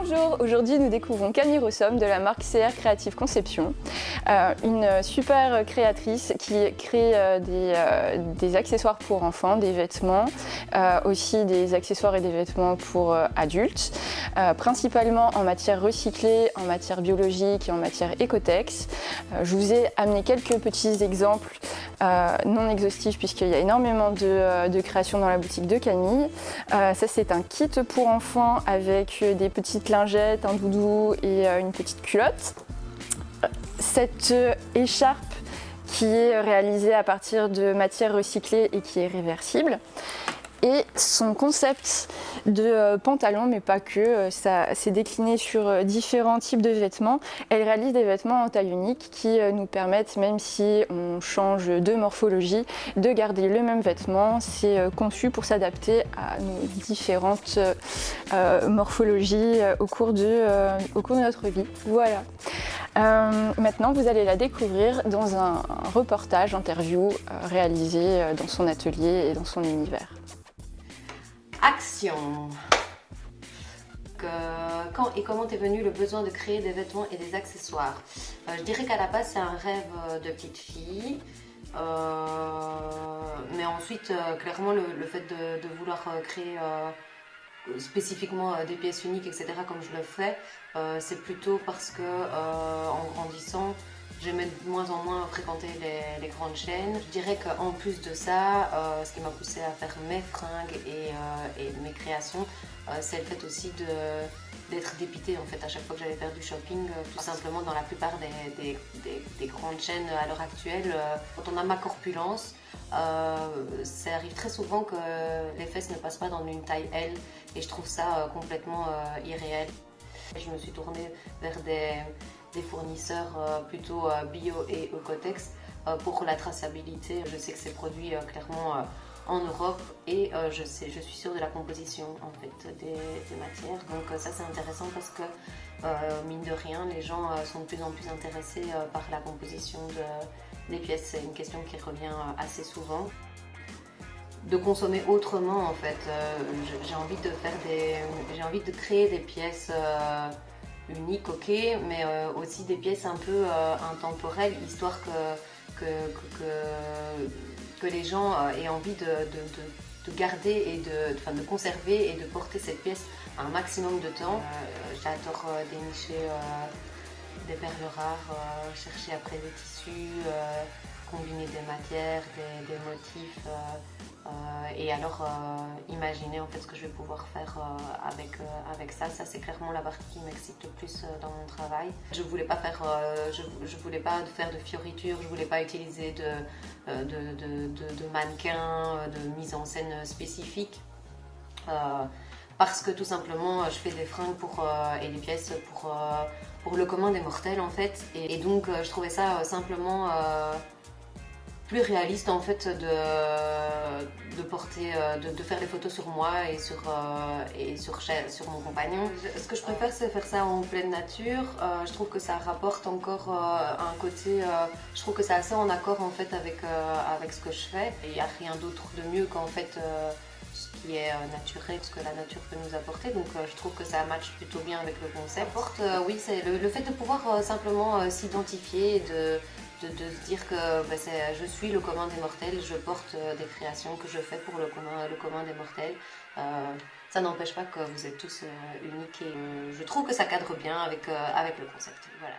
Bonjour, aujourd'hui nous découvrons Camille Rossom de la marque CR Creative Conception, une super créatrice qui crée des accessoires pour enfants, des vêtements, aussi des accessoires et des vêtements pour adultes, principalement en matière recyclée, en matière biologique et en matière écotex. Je vous ai amené quelques petits exemples non exhaustifs puisqu'il y a énormément de créations dans la boutique de Camille. Ça c'est un kit pour enfants avec des petites lingettes, un doudou et une petite culotte. Cette écharpe qui est réalisée à partir de matières recyclées et qui est réversible. Et son concept de pantalon, mais pas que, ça s'est décliné sur différents types de vêtements. Elle réalise des vêtements en taille unique qui nous permettent, même si on change de morphologie, de garder le même vêtement. C'est conçu pour s'adapter à nos différentes morphologies au cours de notre vie. Voilà. Maintenant, vous allez la découvrir dans un reportage interview réalisé dans son atelier et dans son univers. Action. Quand et comment t'es venu le besoin de créer des vêtements et des accessoires? Je dirais qu'à la base c'est un rêve de petite fille, mais ensuite clairement le fait de vouloir créer spécifiquement des pièces uniques, etc. comme je le fais, c'est plutôt parce que en grandissant j'aimais de moins en moins fréquenter les grandes chaînes. Je dirais qu'en plus de ça, ce qui m'a poussée à faire mes fringues et mes créations, c'est le fait aussi d'être dépitée en fait à chaque fois que j'allais faire du shopping. Tout simplement dans la plupart des grandes chaînes à l'heure actuelle, quand on a ma corpulence, ça arrive très souvent que les fesses ne passent pas dans une taille L et je trouve ça complètement irréel. Je me suis tournée vers des fournisseurs plutôt bio et Ecotex pour la traçabilité. Je sais que c'est produit clairement en Europe et je suis sûre de la composition en fait des matières. Donc ça c'est intéressant parce que mine de rien les gens sont de plus en plus intéressés par la composition des pièces. C'est une question qui revient assez souvent. De consommer autrement en fait. J'ai envie de créer des pièces uniques, ok, mais aussi des pièces un peu intemporelles, histoire que les gens aient envie de garder et de conserver et de porter cette pièce un maximum de temps. J'adore dénicher des perles rares, chercher après des tissus, combiner des matières, des motifs, et alors imaginer en fait ce que je vais pouvoir faire avec ça. Ça c'est clairement la partie qui m'excite le plus dans mon travail. Je voulais pas faire de fioritures, je voulais pas utiliser de mannequins, de mise en scène spécifique. Parce que tout simplement je fais des fringues et des pièces pour le commun des mortels en fait, et donc je trouvais ça simplement plus réaliste en fait de faire des photos sur moi et sur mon compagnon. Ce que je préfère c'est faire ça en pleine nature. Je trouve que ça rapporte encore un côté, je trouve que c'est assez en accord en fait avec ce que je fais. Il n'y a rien d'autre de mieux qu'en fait ce qui est naturel, ce que la nature peut nous apporter, donc je trouve que ça matche plutôt bien avec le concept. Oui, c'est le fait de pouvoir simplement s'identifier et de se dire que je suis le commun des mortels, je porte des créations que je fais pour le commun des mortels. Ça n'empêche pas que vous êtes tous uniques et je trouve que ça cadre bien avec le concept. Voilà.